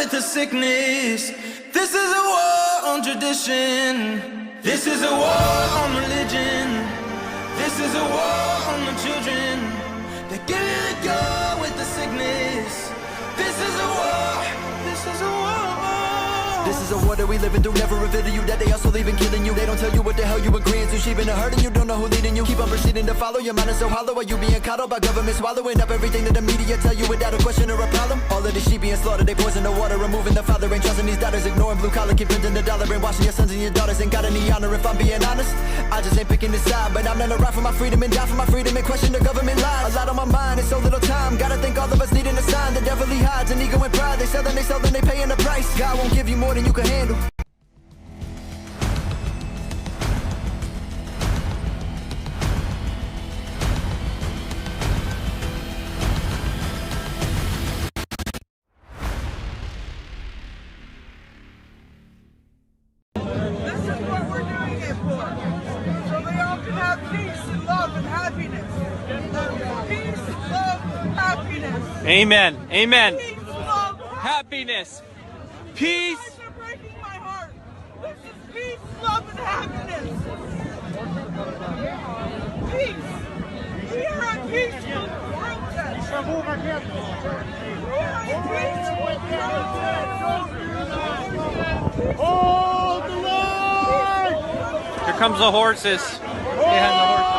with the sickness. This is a war on tradition. This is a war on religion. This is a war on the children. They give you the go with the sickness. This is a war. This is a war. This is a war that we living through, never reveal to you that they also leaving killing you. They don't tell you what the hell you agreeing to. She been hurting you, don't know who leading you. Keep on proceeding to follow, your mind is so hollow. Are you being coddled by government swallowing up everything that the media tell you without a question or a problem? All of these sheep being slaughtered, they poison the water, removing the father, ain't trusting these daughters, ignoring blue collar, keep printing the dollar, brainwashing your sons and your daughters. Ain't got any honor if I'm being honest. I just ain't picking this side, but I'm gonna ride for my freedom and die for my freedom and question the government lies. A lot on my mind, it's so little time. Gotta think all of us needing a sign. The devil he hides, an ego and pride. They sell them, they paying the price. God won't give you more than you can handle. Amen. Amen. Peace, love, Happiness. Peace. You guys are breaking my heart. This is peace, love, and happiness. Peace. We are at peace with protest. We are at peace with Hold the line! Here comes the horses. Behind the horses.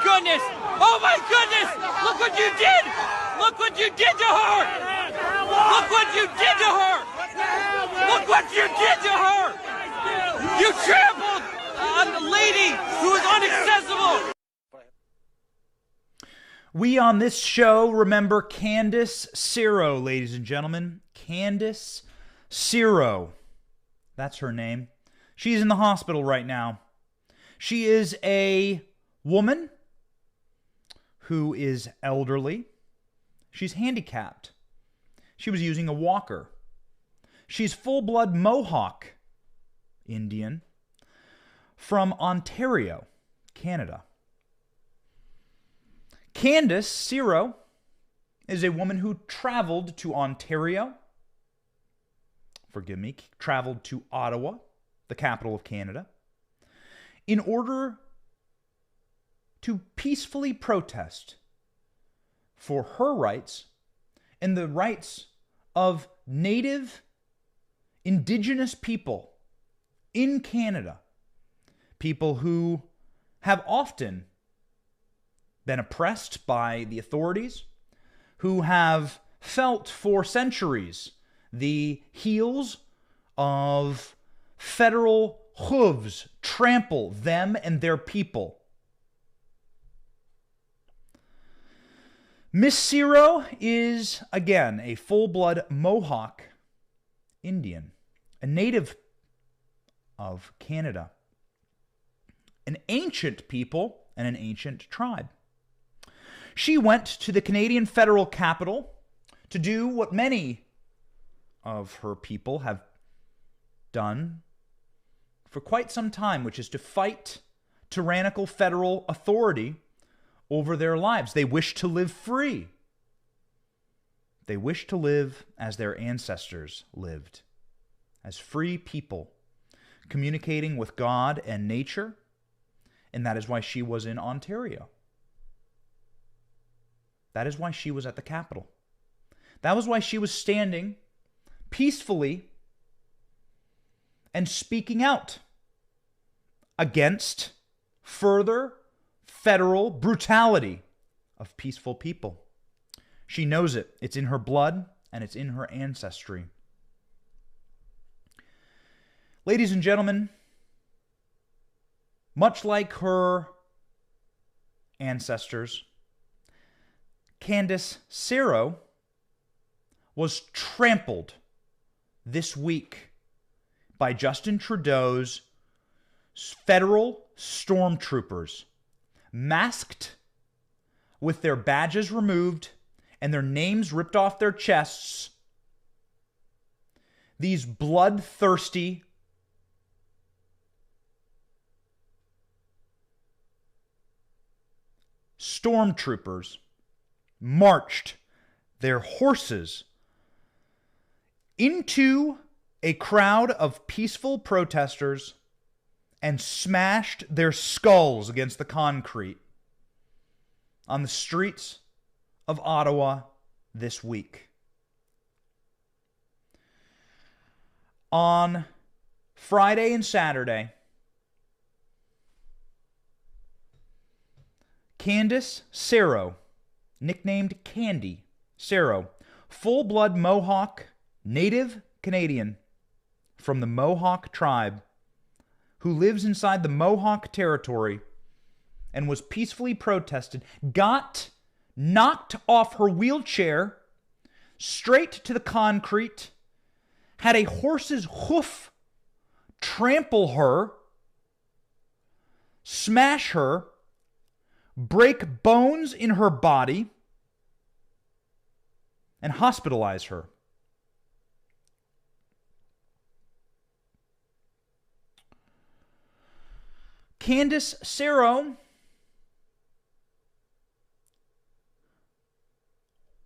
Goodness! Oh my goodness! Look what you did! Look what you did to her! Look what you did to her! Look what you did to her! You trampled on the lady who is inaccessible! We on this show remember Candace Ciro, ladies and gentlemen. Candace Ciro. That's her name. She's in the hospital right now. She is a woman who is elderly. She's handicapped. She was using a walker. She's full-blood Mohawk Indian from Ontario, Canada. Candace Ciro is a woman who traveled to Ontario. Traveled to Ottawa, the capital of Canada, in order to peacefully protest for her rights and the rights of Native, Indigenous people in Canada, people who have often been oppressed by the authorities, who have felt for centuries the heels of federal hooves trample them and their people. Miss Ciro is, again, a full-blood Mohawk Indian, a native of Canada, an ancient people and an ancient tribe. She went to the Canadian federal capital to do what many of her people have done for quite some time, which is to fight tyrannical federal authority over their lives. They wish to live free. They wish to live as their ancestors lived, as free people, communicating with God and nature, and that is why she was in Ontario. That is why she was at the Capitol. That was why she was standing peacefully and speaking out against further federal brutality of peaceful people. She knows it. It's in her blood and it's in her ancestry. Ladies and gentlemen, much like her ancestors, Candace Ciro was trampled this week by Justin Trudeau's federal stormtroopers, masked, with their badges removed and their names ripped off their chests. these bloodthirsty stormtroopers marched their horses into a crowd of peaceful protesters and smashed their skulls against the concrete on the streets of Ottawa this week. On Friday and Saturday, Candace Castro, nicknamed Candy Castro, full-blood Mohawk Native Canadian from the Mohawk tribe, who lives inside the Mohawk territory and was peacefully protested, got knocked off her wheelchair straight to the concrete, had a horse's hoof trample her, smash her, break bones in her body, and hospitalize her. Candace Castro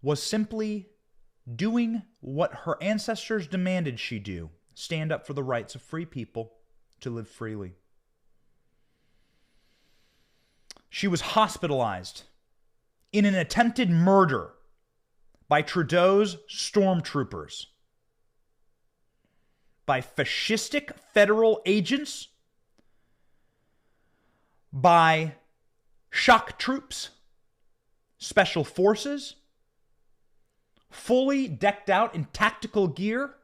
was simply doing what her ancestors demanded she do: stand up for the rights of free people to live freely. She was hospitalized in an attempted murder by Trudeau's stormtroopers, by fascistic federal agents, by shock troops, special forces, fully decked out in tactical gear,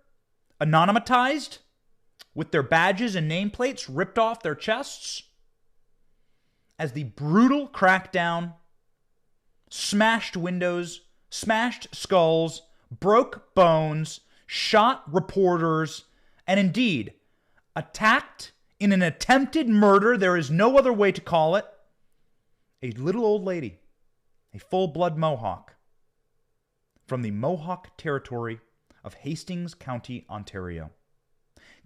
anonymized, with their badges and nameplates ripped off their chests, as the brutal crackdown smashed windows, smashed skulls, broke bones, shot reporters, and indeed attacked in an attempted murder, there is no other way to call it, a little old lady, a full-blood Mohawk, from the Mohawk territory of Hastings County, Ontario.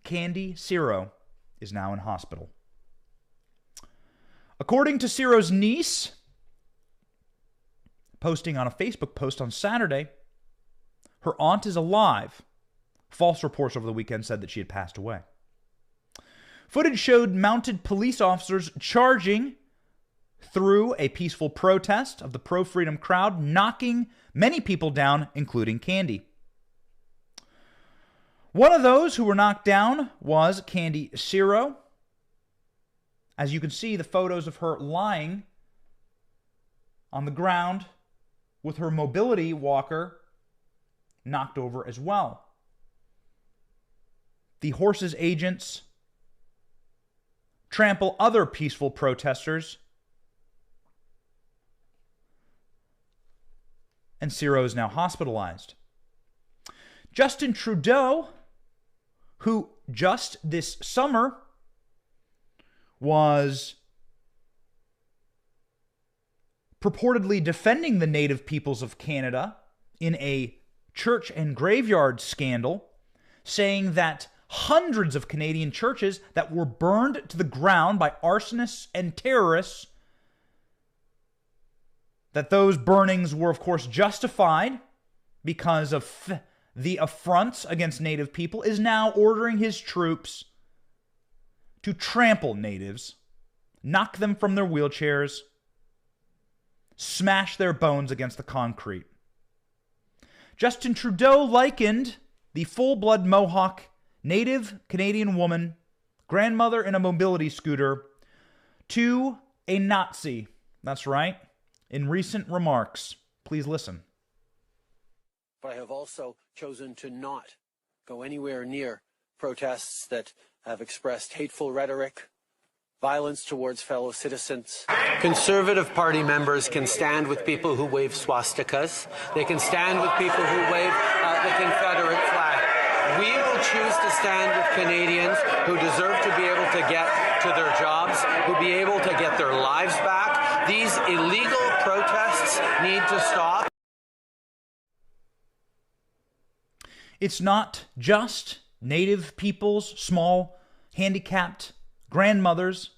Candy Castro is now in hospital. According to Ciro's niece, posting on a Facebook post on Saturday, her aunt is alive. False reports over the weekend said that she had passed away. Footage showed mounted police officers charging through a peaceful protest of the pro-freedom crowd, knocking many people down, including Candy. One of those who were knocked down was Candy Castro. As you can see, the photos of her lying on the ground with her mobility walker knocked over as well. The horse's agents trample other peaceful protesters, and Castro is now hospitalized. Justin Trudeau, who just this summer was purportedly defending the Native peoples of Canada in a church and graveyard scandal, saying that hundreds of Canadian churches that were burned to the ground by arsonists and terrorists, that those burnings were, of course, justified because of the affronts against Native people, is now ordering his troops to trample Natives, knock them from their wheelchairs, smash their bones against the concrete. Justin Trudeau likened the full-blood Mohawk Native Canadian woman, grandmother in a mobility scooter, to a Nazi. That's right. In recent remarks, please listen. But I have also chosen to not go anywhere near protests that have expressed hateful rhetoric, violence towards fellow citizens. Conservative Party members can stand with people who wave swastikas. They can stand with people who wave the Confederate flag. We will choose to stand with Canadians who deserve to be able to get to their jobs, who be able to get their lives back. These illegal protests need to stop. It's not just Native peoples, small, handicapped grandmothers,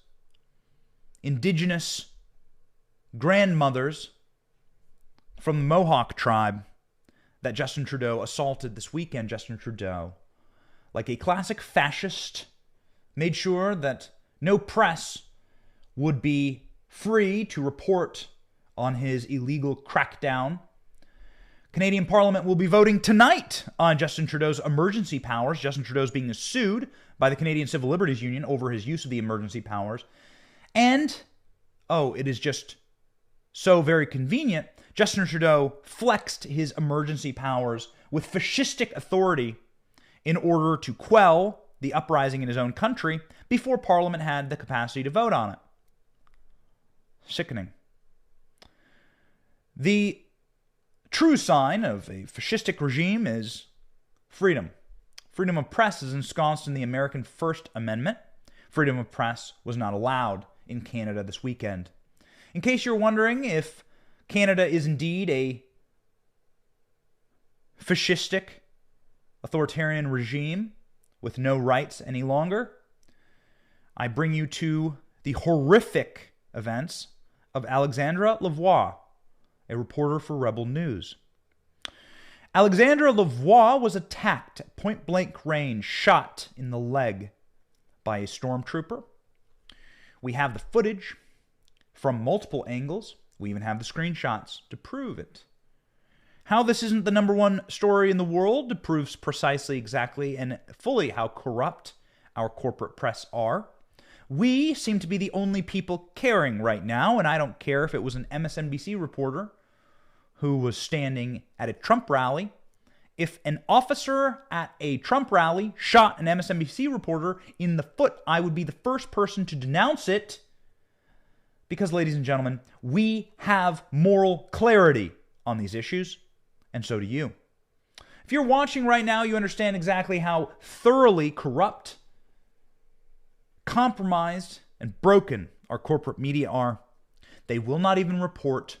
Indigenous grandmothers from the Mohawk tribe that Justin Trudeau assaulted this weekend. Justin Trudeau, like a classic fascist, made sure that no press would be free to report on his illegal crackdown. Canadian Parliament will be voting tonight on Justin Trudeau's emergency powers. Justin Trudeau is being sued by the Canadian Civil Liberties Union over his use of the emergency powers. And, it is just so very convenient, Justin Trudeau flexed his emergency powers with fascistic authority in order to quell the uprising in his own country before Parliament had the capacity to vote on it. Sickening. The true sign of a fascistic regime is freedom. Freedom of press is ensconced in the American First Amendment. Freedom of press was not allowed in Canada this weekend. In case you're wondering if Canada is indeed a fascistic, authoritarian regime with no rights any longer, I bring you to the horrific events of Alexandra Lavoie, a reporter for Rebel News. Alexandra Lavoie was attacked at point-blank range, shot in the leg by a stormtrooper. We have the footage from multiple angles. We even have the screenshots to prove it. How this isn't the number one story in the world proves precisely, exactly, and fully how corrupt our corporate press are. We seem to be the only people caring right now, and I don't care if it was an MSNBC reporter who was standing at a Trump rally. If an officer at a Trump rally shot an MSNBC reporter in the foot, I would be the first person to denounce it because, ladies and gentlemen, we have moral clarity on these issues, and so do you. If you're watching right now, you understand exactly how thoroughly corrupt, compromised, and broken our corporate media are. They will not even report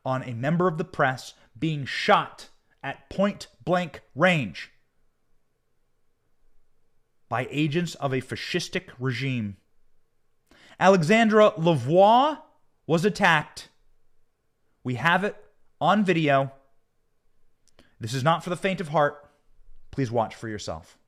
on a member of the press being shot at point-blank range by agents of a fascistic regime. Alexandra Lavoie was attacked. We have it on video. This is not for the faint of heart. Please watch for yourself.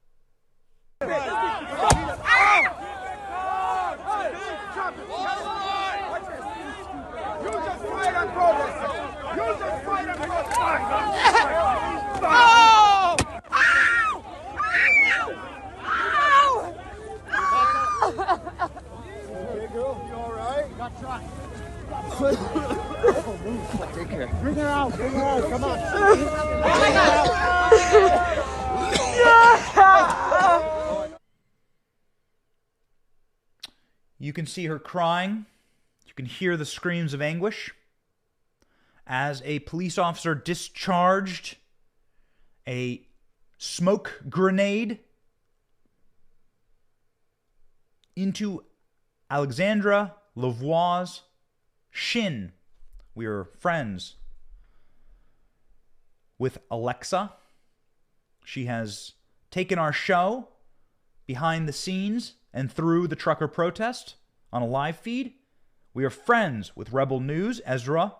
Take care. Bring her out. Bring her out. Come on. You can see her crying. You can hear the screams of anguish as a police officer discharged a smoke grenade into Alexandra Lavoie's shin. We are friends with Alexa. She has taken our show behind the scenes and through the trucker protest on a live feed. We are friends with Rebel News. Ezra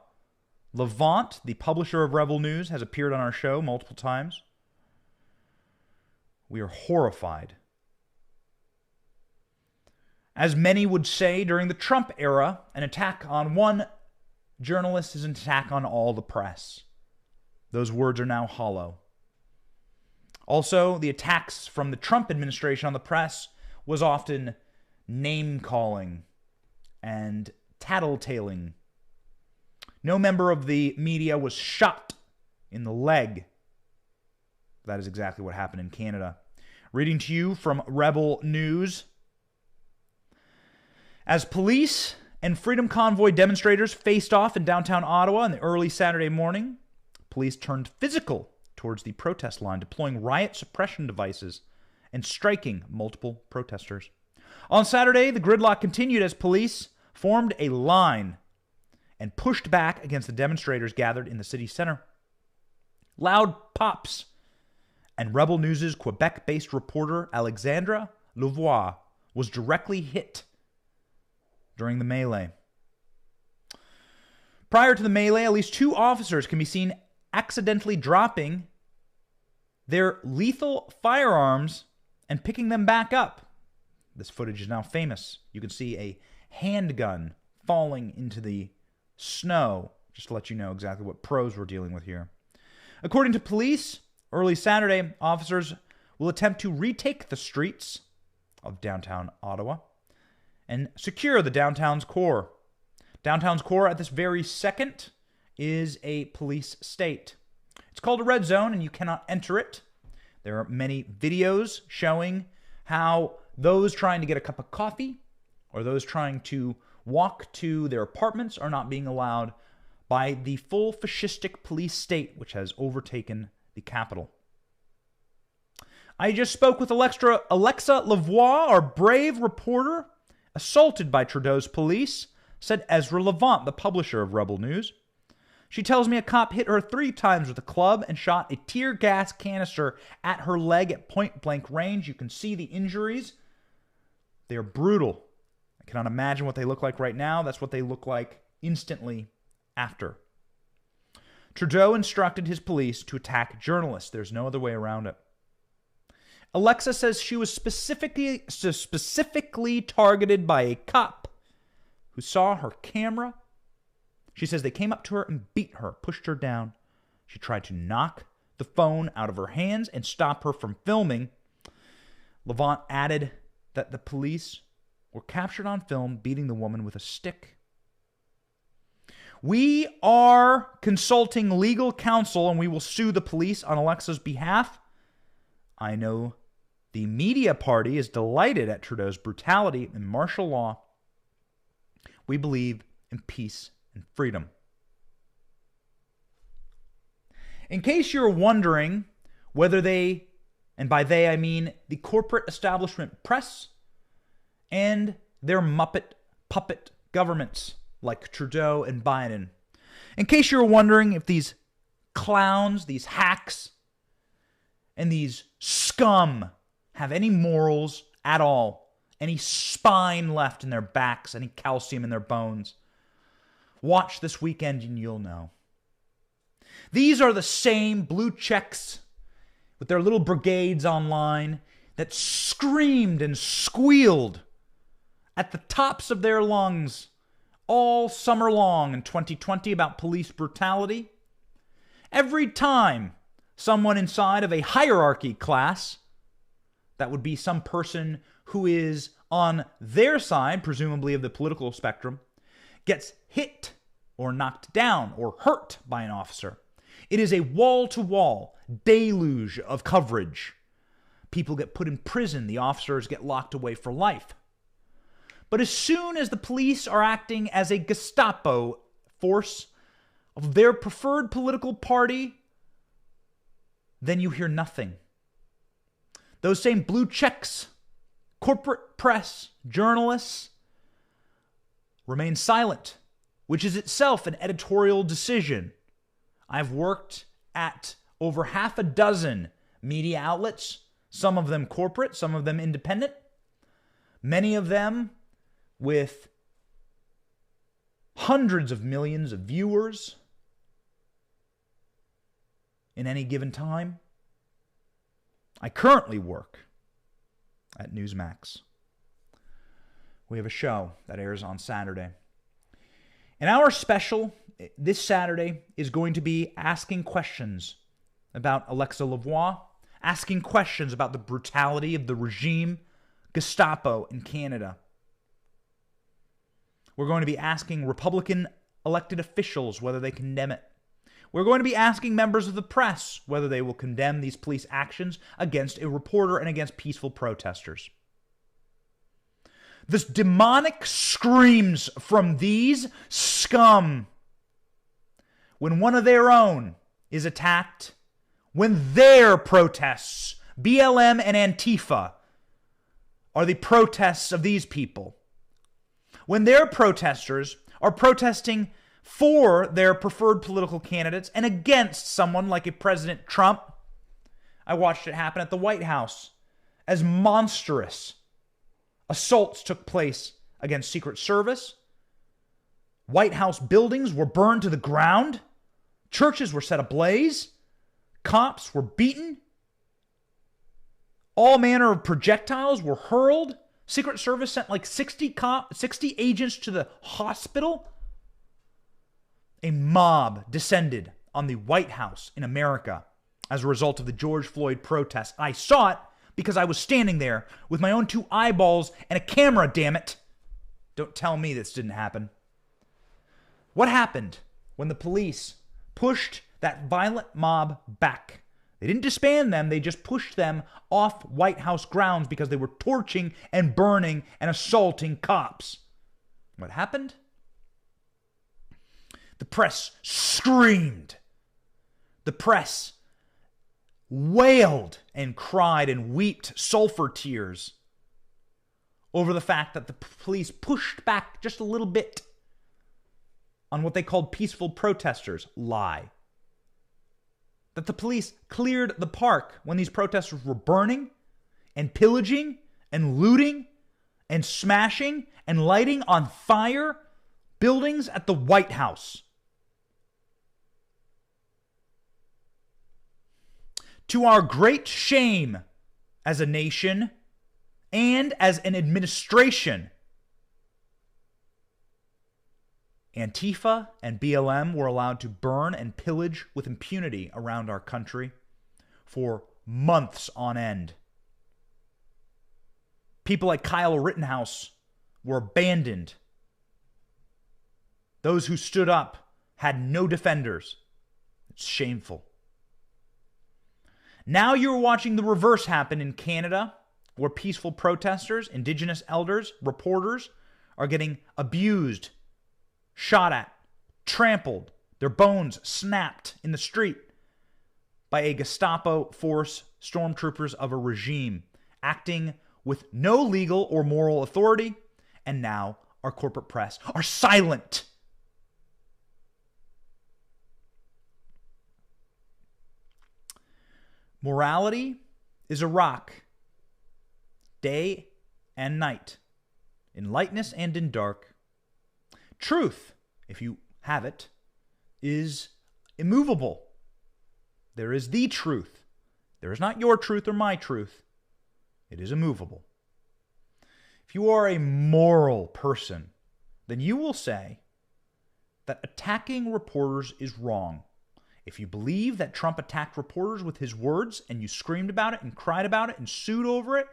Levant, the publisher of Rebel News, has appeared on our show multiple times. We are horrified. As many would say during the Trump era, an attack on one journalist is an attack on all the press. Those words are now hollow. Also, the attacks from the Trump administration on the press was often name-calling and tattletaling. No member of the media was shot in the leg. That is exactly what happened in Canada. Reading to you from Rebel News. As police and Freedom Convoy demonstrators faced off in downtown Ottawa in the early Saturday morning, police turned physical towards the protest line, deploying riot suppression devices and striking multiple protesters. On Saturday, the gridlock continued as police formed a line and pushed back against the demonstrators gathered in the city center. Loud pops And Rebel News' Quebec-based reporter Alexandra Louvois was directly hit during the melee. Prior to the melee, at least 2 officers can be seen accidentally dropping their lethal firearms and picking them back up. This footage is now famous. You can see a handgun falling into the snow, just to let you know exactly what pros we're dealing with here. According to police, early Saturday, officers will attempt to retake the streets of downtown Ottawa and secure the downtown's core. Downtown's core at this very second is a police state. It's called a red zone and you cannot enter it. There are many videos showing how those trying to get a cup of coffee or those trying to walk to their apartments are not being allowed by the full fascistic police state which has overtaken the capital. I just spoke with Alexa Lavoie, our brave reporter, assaulted by Trudeau's police, said Ezra Levant, the publisher of Rebel News. She tells me a cop hit her 3 times with a club and shot a tear gas canister at her leg at point-blank range. You can see the injuries. They're brutal. I cannot imagine what they look like right now. That's what they look like instantly after. Trudeau instructed his police to attack journalists. There's no other way around it. Alexa says she was specifically targeted by a cop who saw her camera. She says they came up to her and beat her, pushed her down. She tried to knock the phone out of her hands and stop her from filming. Levant added that the police were captured on film beating the woman with a stick. We are consulting legal counsel and we will sue the police on Alexa's behalf. I know the media party is delighted at Trudeau's brutality and martial law. We believe in peace and freedom. In case you're wondering whether they, and by they I mean the corporate establishment press and their Muppet puppet governments like Trudeau and Biden, in case you're wondering if these clowns, these hacks, and these scum have any morals at all, any spine left in their backs, any calcium in their bones, watch this weekend and you'll know. These are the same blue checks with their little brigades online that screamed and squealed at the tops of their lungs all summer long in 2020 about police brutality. Every time someone inside of a hierarchy class, that would be some person who is on their side, presumably of the political spectrum, gets hit or knocked down or hurt by an officer, it is a wall-to-wall deluge of coverage. People get put in prison. The officers get locked away for life. But as soon as the police are acting as a Gestapo force of their preferred political party, then you hear nothing. Those same blue checks, corporate press, journalists, remain silent, which is itself an editorial decision. I've worked at over half a dozen media outlets, some of them corporate, some of them independent, many of them with hundreds of millions of viewers in any given time. I currently work at Newsmax. We have a show that airs on Saturday. And our special this Saturday is going to be asking questions about Alexa Lavoie, asking questions about the brutality of the regime, Gestapo in Canada. We're going to be asking Republican elected officials whether they condemn it. We're going to be asking members of the press whether they will condemn these police actions against a reporter and against peaceful protesters. The demonic screams from these scum when one of their own is attacked, when their protests, BLM and Antifa, are the protests of these people. When their protesters are protesting for their preferred political candidates and against someone like a President Trump, I watched it happen at the White House as monstrous assaults took place against Secret Service. White House buildings were burned to the ground. Churches were set ablaze. Cops were beaten. All manner of projectiles were hurled. Secret Service sent like 60 agents to the hospital. A mob descended on the White House in America as a result of the George Floyd protests. I saw it because I was standing there with my own 2 eyeballs and a camera, damn it. Don't tell me this didn't happen. What happened when the police pushed that violent mob back? They didn't disband them, they just pushed them off White House grounds because they were torching and burning and assaulting cops. What happened? The press screamed. The press wailed and cried and wept sulfur tears over the fact that the police pushed back just a little bit on what they called peaceful protesters. Lie. That the police cleared the park when these protesters were burning and pillaging and looting and smashing and lighting on fire buildings at the White House. To our great shame as a nation and as an administration, Antifa and BLM were allowed to burn and pillage with impunity around our country for months on end. People like Kyle Rittenhouse were abandoned. Those who stood up had no defenders. It's shameful. Now you're watching the reverse happen in Canada, where peaceful protesters, Indigenous elders, reporters are getting abused, shot at, trampled, their bones snapped in the street by a Gestapo force, stormtroopers of a regime, acting with no legal or moral authority, and now our corporate press are silent. Morality is a rock, day and night, in lightness and in dark. Truth, if you have it, is immovable. There is the truth. There is not your truth or my truth. It is immovable. If you are a moral person, then you will say that attacking reporters is wrong. If you believe that Trump attacked reporters with his words and you screamed about it and cried about it and sued over it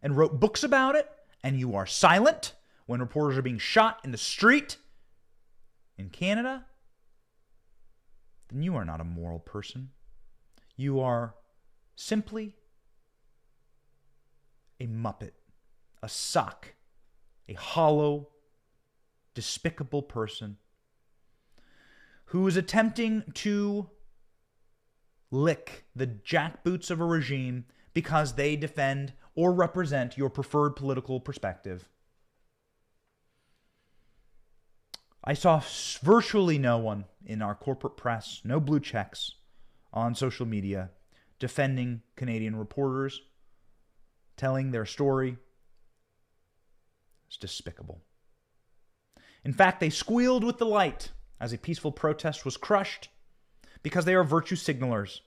and wrote books about it, and you are silent when reporters are being shot in the street in Canada, then you are not a moral person. You are simply a muppet, a sock, a hollow, despicable person who is attempting to lick the jackboots of a regime because they defend or represent your preferred political perspective. I saw virtually no one in our corporate press, no blue checks on social media, defending Canadian reporters, telling their story. It's despicable. In fact, they squealed with delight as a peaceful protest was crushed because they are virtue signalers.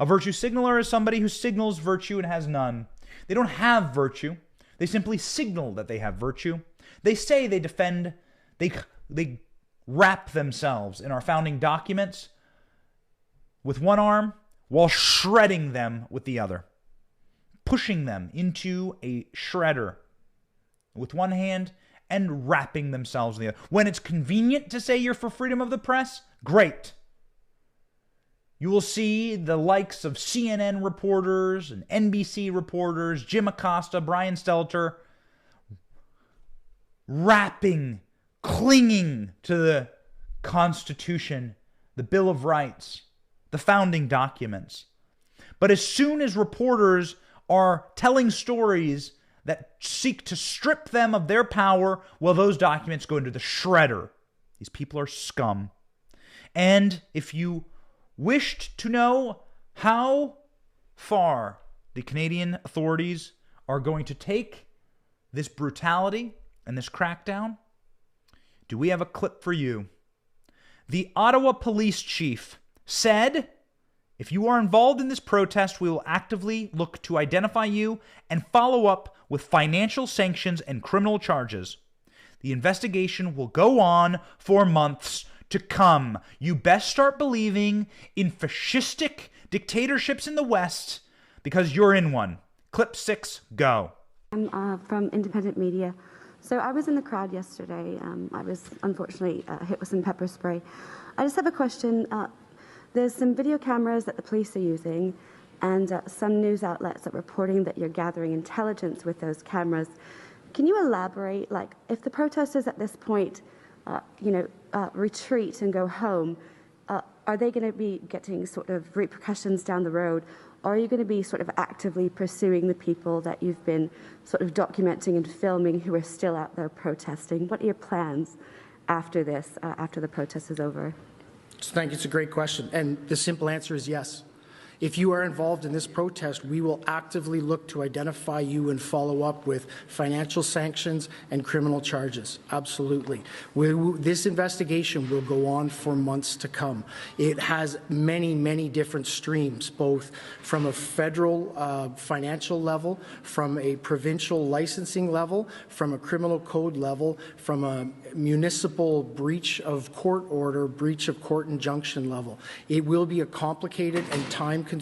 A virtue signaler is somebody who signals virtue and has none. They don't have virtue. They simply signal that they have virtue. They say they defend, they wrap themselves in our founding documents with one arm while shredding them with the other, pushing them into a shredder with one hand and wrapping themselves in the other. When it's convenient to say you're for freedom of the press, great. You will see the likes of CNN reporters and NBC reporters, Jim Acosta, Brian Stelter, wrapping, clinging to the Constitution, the Bill of Rights, the founding documents. But as soon as reporters are telling stories that seek to strip them of their power, well, those documents go into the shredder. These people are scum. And if you wished to know how far the Canadian authorities are going to take this brutality and this crackdown, do we have a clip for you? The Ottawa police chief said, if you are involved in this protest, we will actively look to identify you and follow up with financial sanctions and criminal charges. The investigation will go on for months to come. You best start believing in fascistic dictatorships in the West because you're in one. Clip 6, go. I'm from independent media. So I was in the crowd yesterday. I was unfortunately hit with some pepper spray. I just have a question. There's some video cameras that the police are using and some news outlets are reporting that you're gathering intelligence with those cameras. Can you elaborate, like, if the protesters at this point, retreat and go home, are they going to be getting sort of repercussions down the road? Or are you going to be sort of actively pursuing the people that you've been sort of documenting and filming who are still out there protesting? What are your plans after this, after the protest is over? Thank you. It's a great question. And the simple answer is yes. If you are involved in this protest, we will actively look to identify you and follow up with financial sanctions and criminal charges. Absolutely. This investigation will go on for months to come. It has many, many different streams, both from a federal financial level, from a provincial licensing level, from a criminal code level, from a municipal breach of court order, breach of court injunction level. It will be a complicated and time-consuming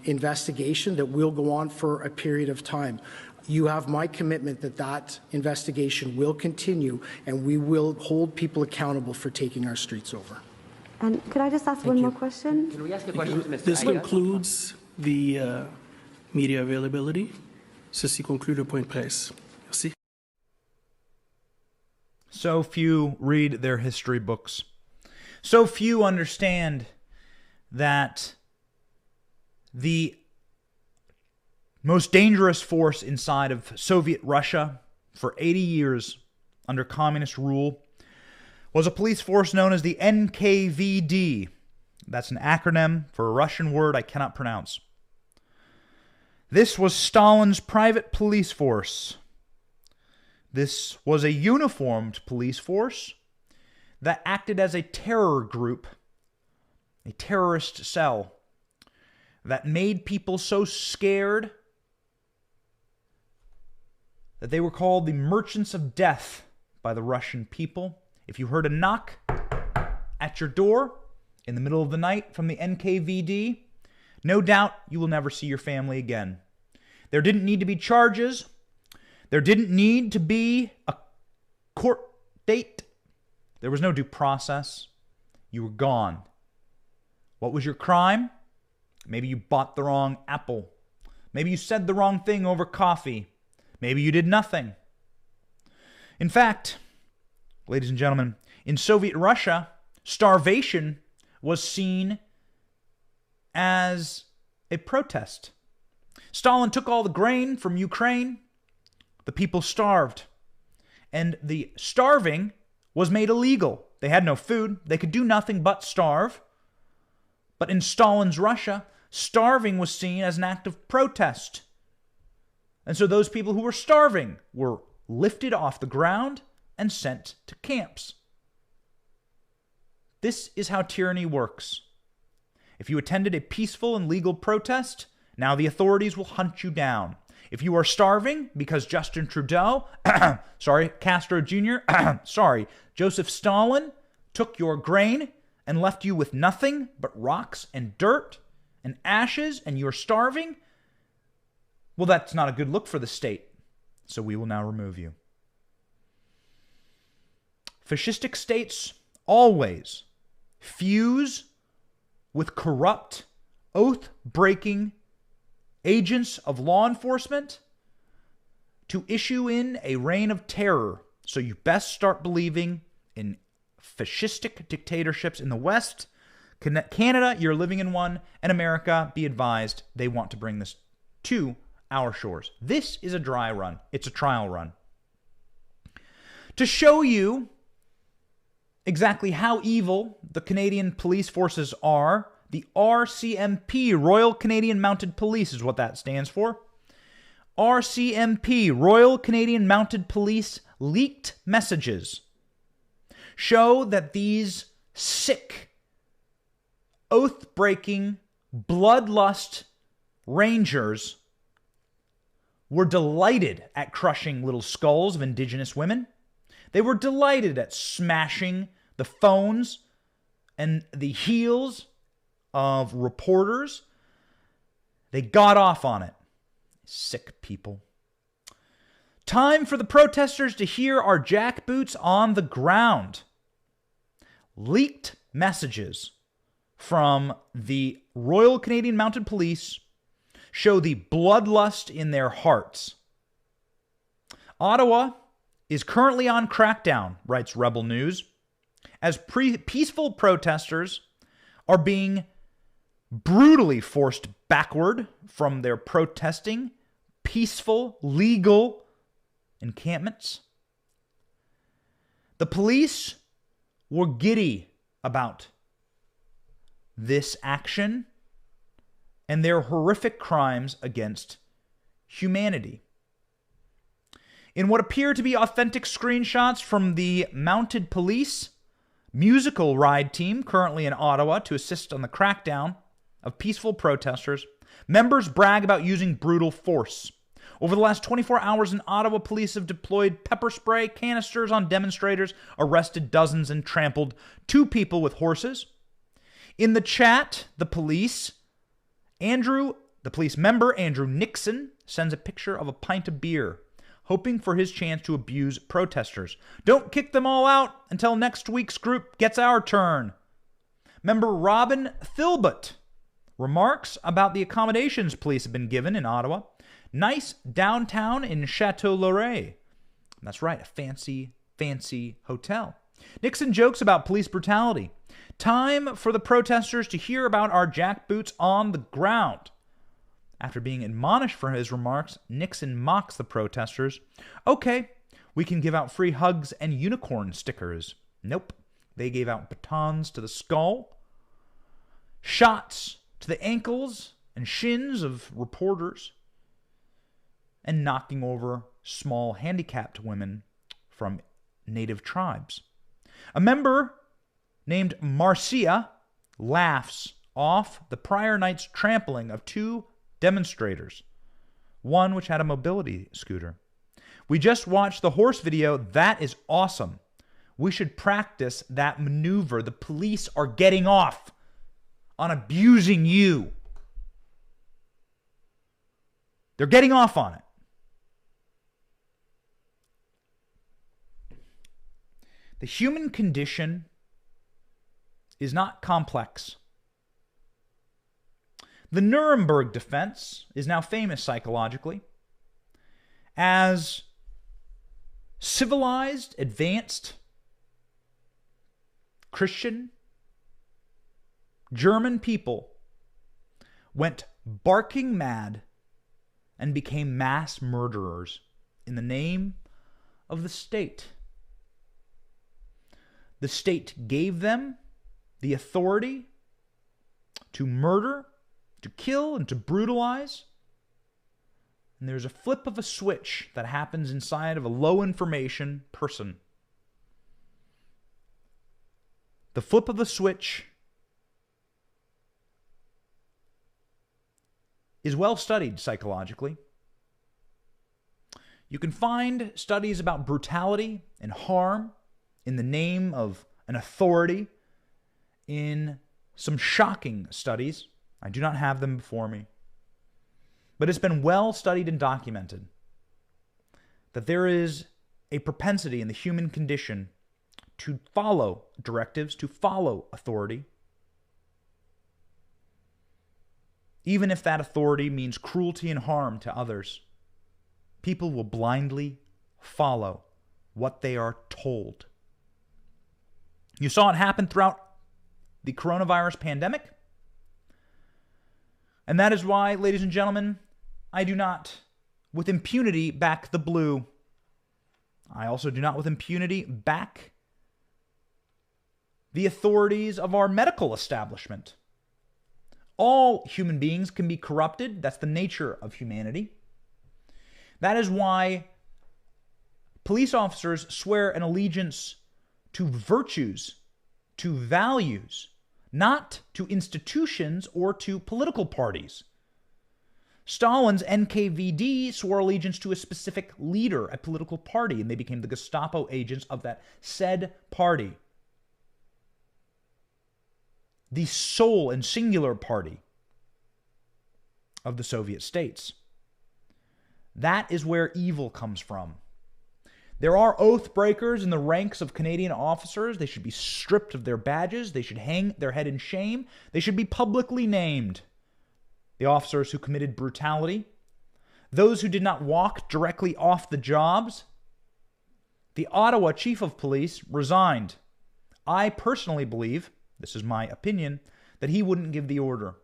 investigation that will go on for a period of time. You have my commitment that that investigation will continue and we will hold people accountable for taking our streets over. And could I just ask one more question? Can we ask a question, Mr. This concludes the media availability. Ceci conclut le point de presse. Merci. So few read their history books. So few understand that the most dangerous force inside of Soviet Russia for 80 years under communist rule was a police force known as the NKVD. That's an acronym for a Russian word I cannot pronounce. This was Stalin's private police force. This was a uniformed police force that acted as a terror group, a terrorist cell, that made people so scared that they were called the Merchants of Death by the Russian people. If you heard a knock at your door in the middle of the night from the NKVD, no doubt you will never see your family again. There didn't need to be charges. There didn't need to be a court date. There was no due process. You were gone. What was your crime? Maybe you bought the wrong apple. Maybe you said the wrong thing over coffee. Maybe you did nothing. In fact, ladies and gentlemen, in Soviet Russia, starvation was seen as a protest. Stalin took all the grain from Ukraine. The people starved. And the starving was made illegal. They had no food. They could do nothing but starve. But in Stalin's Russia, starving was seen as an act of protest. And so those people who were starving were lifted off the ground and sent to camps. This is how tyranny works. If you attended a peaceful and legal protest, now the authorities will hunt you down. If you are starving because Justin Trudeau, Castro Jr., Joseph Stalin took your grain and left you with nothing but rocks and dirt and ashes and you're starving, well, that's not a good look for the state. So we will now remove you. Fascistic states always fuse with corrupt, oath-breaking agents of law enforcement to issue in a reign of terror. So you best start believing in fascistic dictatorships in the West. Canada, you're living in one, and America, be advised, they want to bring this to our shores. This is a dry run. It's a trial run. To show you exactly how evil the Canadian police forces are, The RCMP, Royal Canadian Mounted Police, is what that stands for. RCMP, Royal Canadian Mounted Police, leaked messages show that these sick, oath-breaking, bloodlust Rangers were delighted at crushing little skulls of Indigenous women. They were delighted at smashing the phones and the heels of reporters. They got off on it. Sick people. Time for the protesters to hear our jackboots on the ground. Leaked messages from the Royal Canadian Mounted Police show the bloodlust in their hearts. Ottawa is currently on crackdown, writes Rebel News, as peaceful protesters are being brutally forced backward from their protesting, peaceful, legal encampments. The police were giddy about this action and their horrific crimes against humanity. In what appear to be authentic screenshots from the Mounted Police musical ride team currently in Ottawa to assist on the crackdown of peaceful protesters, members brag about using brutal force. Over the last 24 hours in Ottawa, police have deployed pepper spray canisters on demonstrators, arrested dozens, and trampled 2 people with horses. In the chat, the police member, Andrew Nixon, sends a picture of a pint of beer, hoping for his chance to abuse protesters. Don't kick them all out until next week's group gets our turn. Member Robin Philbott remarks about the accommodations police have been given in Ottawa. Nice downtown in Chateau Laurier. That's right, a fancy, fancy hotel. Nixon jokes about police brutality. Time for the protesters to hear about our jackboots on the ground. After being admonished for his remarks, Nixon mocks the protesters. Okay, we can give out free hugs and unicorn stickers. Nope. They gave out batons to the skull, shots to the ankles and shins of reporters, and knocking over small handicapped women from native tribes. A member named Marcia laughs off the prior night's trampling of 2 demonstrators, one which had a mobility scooter. We just watched the horse video. That is awesome. We should practice that maneuver. The police are getting off on abusing you. They're getting off on it. The human condition is not complex. The Nuremberg defense is now famous psychologically as civilized, advanced, Christian, German people went barking mad and became mass murderers in the name of the state. The state gave them the authority to murder, to kill, and to brutalize. And there's a flip of a switch that happens inside of a low information person. The flip of the switch is well studied psychologically. You can find studies about brutality and harm in the name of an authority in some shocking studies. I do not have them before me. But it's been well studied and documented that there is a propensity in the human condition to follow directives, to follow authority, even if that authority means cruelty and harm to others. People will blindly follow what they are told. You saw it happen throughout the coronavirus pandemic. And that is why, ladies and gentlemen, I do not, with impunity, back the blue. I also do not, with impunity, back the authorities of our medical establishment. All human beings can be corrupted. That's the nature of humanity. That is why police officers swear an allegiance to virtues, to values, not to institutions or to political parties. Stalin's NKVD swore allegiance to a specific leader, a political party, and they became the Gestapo agents of that said party. The sole and singular party of the Soviet states. That is where evil comes from. There are oath breakers in the ranks of Canadian officers. They should be stripped of their badges. They should hang their head in shame. They should be publicly named. The officers who committed brutality, those who did not walk directly off the jobs. The Ottawa chief of police resigned. I personally believe, this is my opinion, that he wouldn't give the order.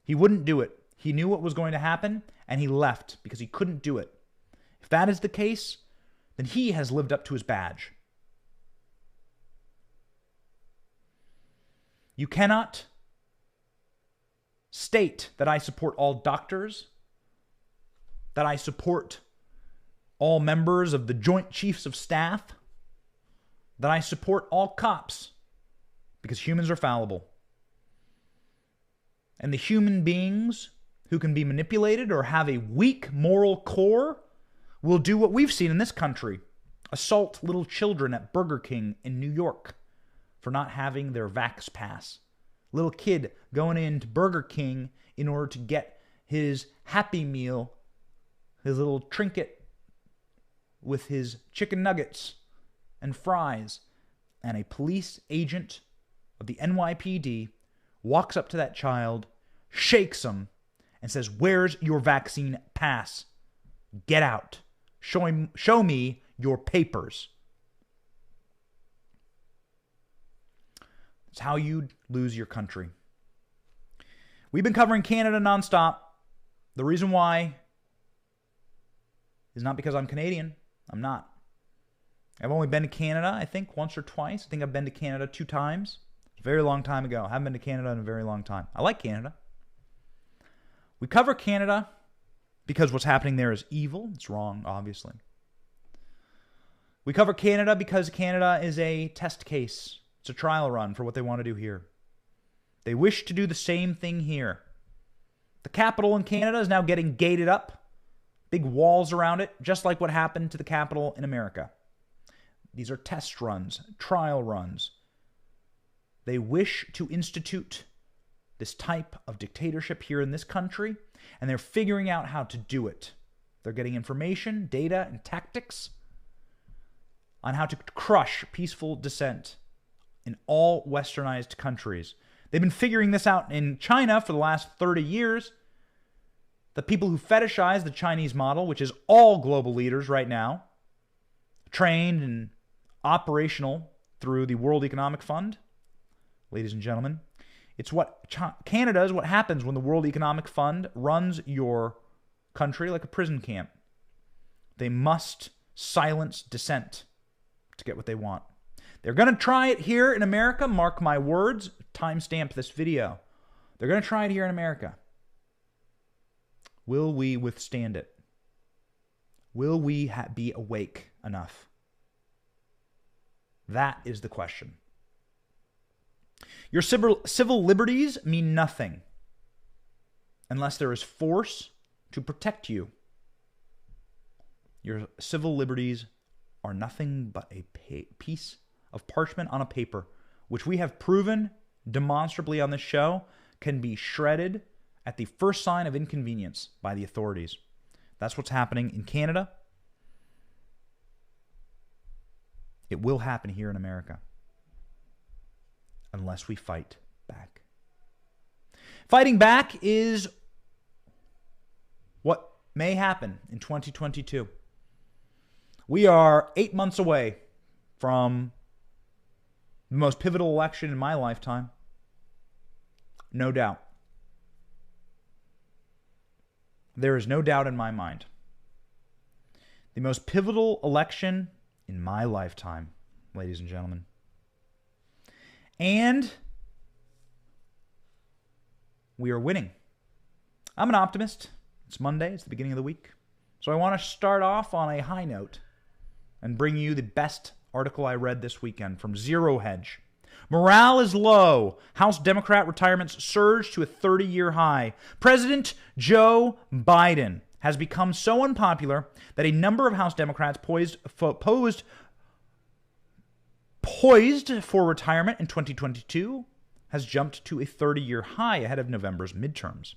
He wouldn't do it. He knew what was going to happen, and he left because he couldn't do it. If that is the case, then he has lived up to his badge. You cannot state that I support all doctors, that I support all members of the Joint Chiefs of Staff, that I support all cops, because humans are fallible. And the human beings who can be manipulated or have a weak moral core will do what we've seen in this country. Assault little children at Burger King in New York for not having their Vax Pass. Little kid going into Burger King in order to get his Happy Meal, his little trinket with his chicken nuggets and fries. And a police agent of the NYPD walks up to that child, shakes him, and says, "Where's your vaccine pass? Get out. Show me your papers." It's how you lose your country. We've been covering Canada nonstop. The reason why is not because I'm Canadian. I'm not. I've only been to Canada, I think, once or twice. I think I've been to Canada 2 times. A very long time ago. I haven't been to Canada in a very long time. I like Canada. We cover Canada because what's happening there is evil. It's wrong, obviously. We cover Canada because Canada is a test case. It's a trial run for what they want to do here. They wish to do the same thing here. The capital in Canada is now getting gated up. Big walls around it, just like what happened to the capital in America. These are test runs, trial runs. They wish to institute this type of dictatorship here in this country, and they're figuring out how to do it. They're getting information, data, and tactics on how to crush peaceful dissent in all westernized countries. They've been figuring this out in China for the last 30 years. The people who fetishize the Chinese model, which is all global leaders right now, trained and operational through the World Economic Fund. Ladies and gentlemen, it's what Canada is what happens when the World Economic Fund runs your country like a prison camp. They must silence dissent to get what they want. They're going to try it here in America. Mark my words. Timestamp this video. They're going to try it here in America. Will we withstand it? Will we be awake enough? That is the question. Your civil liberties mean nothing unless there is force to protect you. Your civil liberties are nothing but a piece of parchment on a paper, which we have proven demonstrably on this show can be shredded at the first sign of inconvenience by the authorities. That's what's happening in Canada. It will happen here in America unless we fight back. Fighting back is what may happen in 2022. We are 8 months away from the most pivotal election in my lifetime. No doubt. There is no doubt in my mind. The most pivotal election in my lifetime, ladies and gentlemen. And we are winning. I'm an optimist. It's Monday. It's the beginning of the week. So I want to start off on a high note and bring you the best article I read this weekend from Zero Hedge. Morale is low. House Democrat retirements surge to a 30-year high. President Joe Biden has become so unpopular that a number of House Democrats poised for retirement in 2022 has jumped to a 30-year high ahead of November's midterms.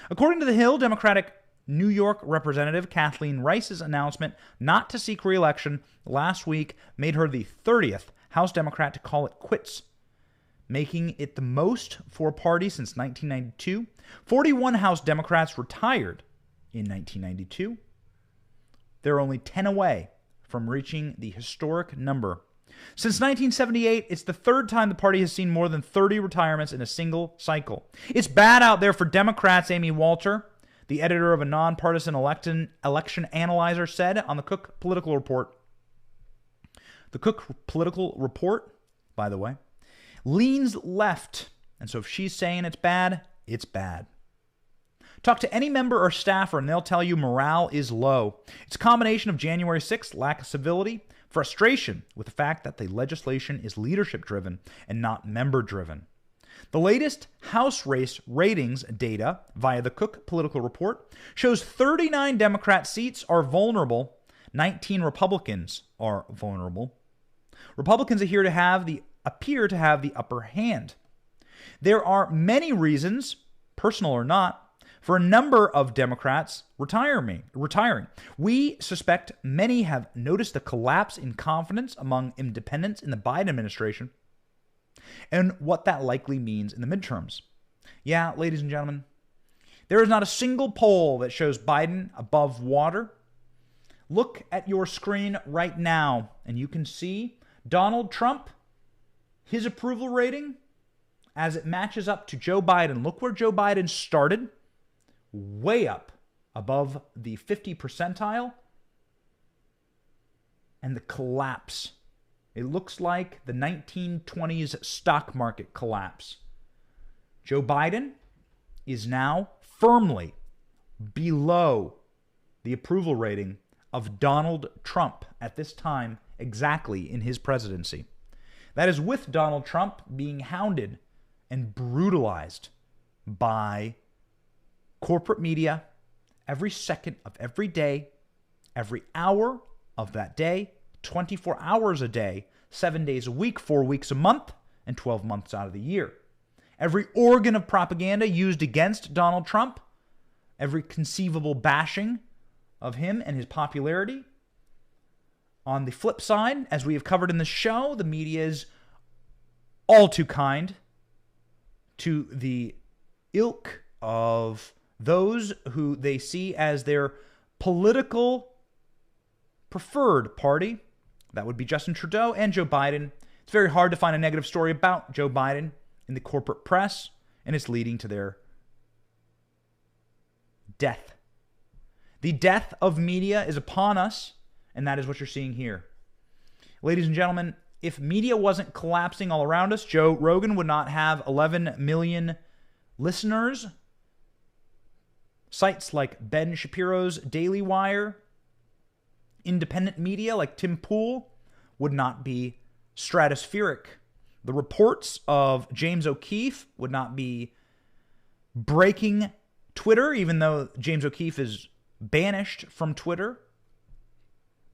According to The Hill, Democratic New York Representative Kathleen Rice's announcement not to seek re-election last week made her the 30th House Democrat to call it quits, making it the most for a party since 1992. 41 House Democrats retired in 1992. They're only 10 away from reaching the historic number. Since 1978, it's the third time the party has seen more than 30 retirements in a single cycle. It's bad out there for Democrats, Amy Walter, the editor of a nonpartisan election analyzer, said on the Cook Political Report. The Cook Political Report, by the way, leans left. And so if she's saying it's bad, it's bad. Talk to any member or staffer and they'll tell you morale is low. It's a combination of January 6th, lack of civility, frustration with the fact that the legislation is leadership-driven and not member-driven. The latest House race ratings data via the Cook Political Report shows 39 Democrat seats are vulnerable, 19 Republicans are vulnerable. Republicans appear to have the upper hand. There are many reasons, personal or not, for a number of Democrats retiring. We suspect many have noticed the collapse in confidence among independents in the Biden administration and what that likely means in the midterms. Yeah, ladies and gentlemen, there is not a single poll that shows Biden above water. Look at your screen right now, and you can see Donald Trump, his approval rating, as it matches up to Joe Biden. Look where Joe Biden started, way up above the 50 percentile, and the collapse. It looks like the 1920s stock market collapse. Joe Biden is now firmly below the approval rating of Donald Trump at this time, exactly in his presidency. That is with Donald Trump being hounded and brutalized by corporate media every second of every day, every hour of that day, 24 hours a day, 7 days a week, 4 weeks a month, and 12 months out of the year. Every organ of propaganda used against Donald Trump, every conceivable bashing of him and his popularity. On the flip side, as we have covered in the show, the media is all too kind to the ilk of those who they see as their political preferred party. That would be Justin Trudeau and Joe Biden. It's very hard to find a negative story about Joe Biden in the corporate press, and it's leading to their death. The death of media is upon us, and that is what you're seeing here. Ladies and gentlemen, if media wasn't collapsing all around us, Joe Rogan would not have 11 million listeners. Sites like Ben Shapiro's Daily Wire, independent media like Tim Pool would not be stratospheric. The reports of James O'Keefe would not be breaking Twitter, even though James O'Keefe is banished from Twitter.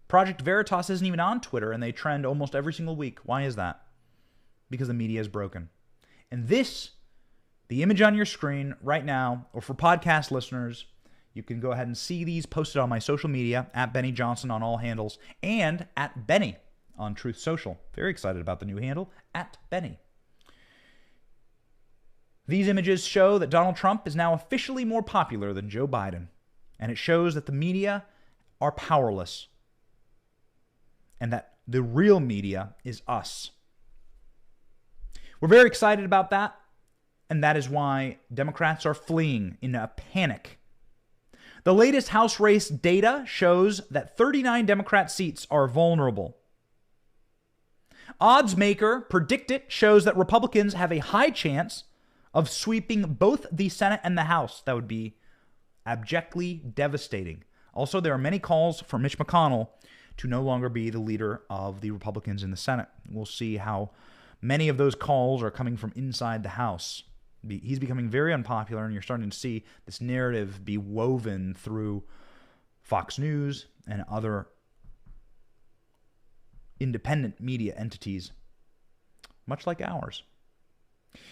Project Veritas isn't even on Twitter, and they trend almost every single week. Why is that? Because the media is broken. And this, the image on your screen right now, or for podcast listeners, you can go ahead and see these posted on my social media, at Benny Johnson on all handles, and at Benny on Truth Social. Very excited about the new handle, at Benny. These images show that Donald Trump is now officially more popular than Joe Biden, and it shows that the media are powerless, and that the real media is us. We're very excited about that, and that is why Democrats are fleeing in a panic. The latest House race data shows that 39 Democrat seats are vulnerable. Oddsmaker Predict It shows that Republicans have a high chance of sweeping both the Senate and the House. That would be abjectly devastating. Also, there are many calls for Mitch McConnell to no longer be the leader of the Republicans in the Senate. We'll see how many of those calls are coming from inside the House. He's becoming very unpopular, and you're starting to see this narrative be woven through Fox News and other independent media entities, much like ours.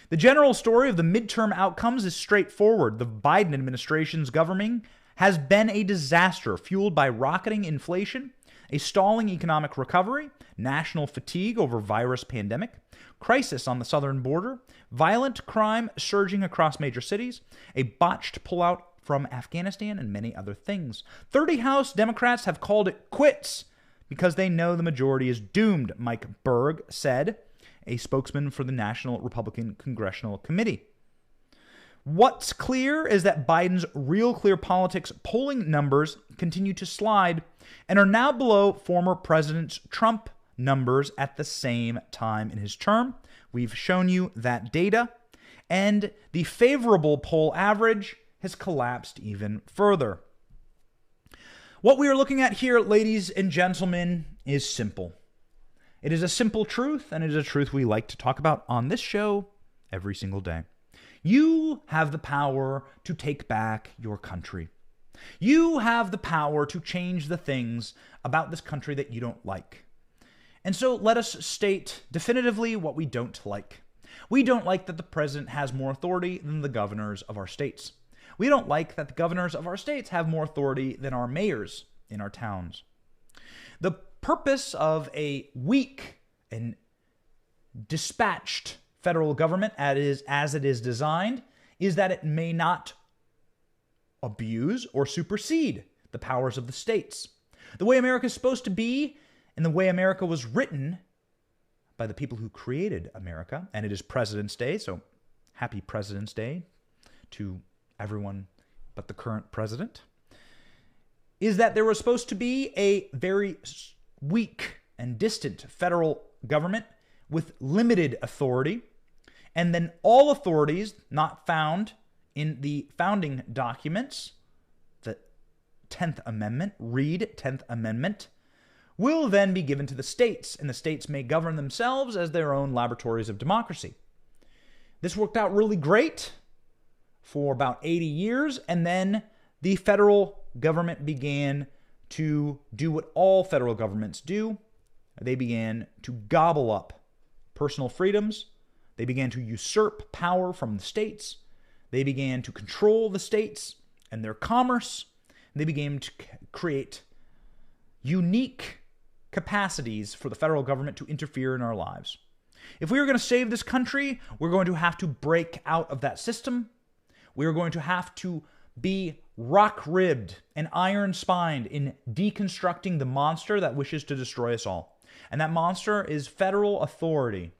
The general story of the midterm outcomes is straightforward. The Biden administration's governing has been a disaster, fueled by rocketing inflation, a stalling economic recovery, national fatigue over virus pandemic, crisis on the southern border, violent crime surging across major cities, a botched pullout from Afghanistan, and many other things. 30 House Democrats have called it quits because they know the majority is doomed, Mike Berg said, a spokesman for the National Republican Congressional Committee. What's clear is that Biden's Real Clear Politics polling numbers continue to slide and are now below former President Trump numbers at the same time in his term. We've shown you that data, and the favorable poll average has collapsed even further. What we are looking at here, ladies and gentlemen, is simple. It is a simple truth, and it is a truth we like to talk about on this show every single day. You have the power to take back your country. You have the power to change the things about this country that you don't like. And so let us state definitively what we don't like. We don't like that the president has more authority than the governors of our states. We don't like that the governors of our states have more authority than our mayors in our towns. The purpose of a weak and dispatched federal government, as it is designed, is that it may not abuse or supersede the powers of the states. The way America is supposed to be, and the way America was written by the people who created America, and it is President's Day, so happy President's Day to everyone but the current president, is that there was supposed to be a very weak and distant federal government with limited authority, and then all authorities not found in the founding documents, the 10th Amendment, read 10th Amendment, will then be given to the states, and the states may govern themselves as their own laboratories of democracy. This worked out really great for about 80 years, and then the federal government began to do what all federal governments do. They began to gobble up personal freedoms. They began to usurp power from the states. They began to control the states and their commerce. They began to create unique capacities for the federal government to interfere in our lives. If we are going to save this country, we're going to have to break out of that system. We are going to have to be rock-ribbed and iron-spined in deconstructing the monster that wishes to destroy us all. And that monster is federal authority.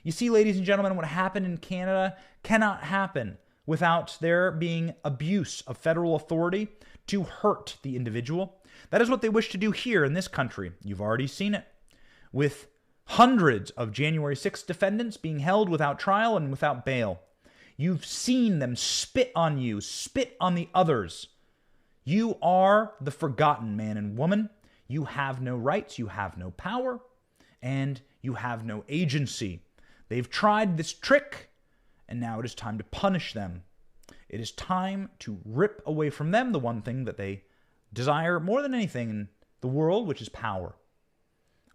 You see, ladies and gentlemen, what happened in Canada cannot happen without there being abuse of federal authority to hurt the individual. That is what they wish to do here in this country. You've already seen it, with hundreds of January 6th defendants being held without trial and without bail. You've seen them spit on you, spit on the others. You are the forgotten man and woman. You have no rights, you have no power, and you have no agency. They've tried this trick, and now it is time to punish them. It is time to rip away from them the one thing that they desire more than anything in the world, which is power.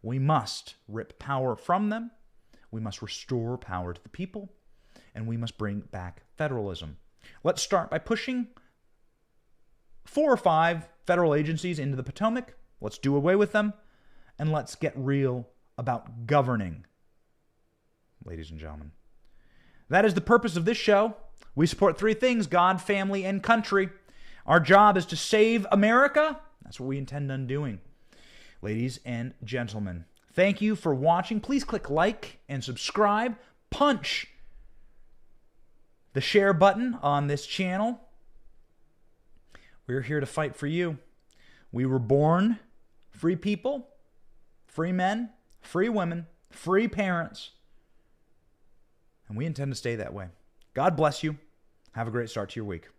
We must rip power from them. We must restore power to the people, and we must bring back federalism. Let's start by pushing 4 or 5 federal agencies into the Potomac. Let's do away with them, and let's get real about governing, ladies and gentlemen. That is the purpose of this show. We support 3 things: God, family, and country. Our job is to save America. That's what we intend on doing. Ladies and gentlemen, thank you for watching. Please click like and subscribe. Punch the share button on this channel. We're here to fight for you. We were born free people, free men, free women, free parents, and we intend to stay that way. God bless you. Have a great start to your week.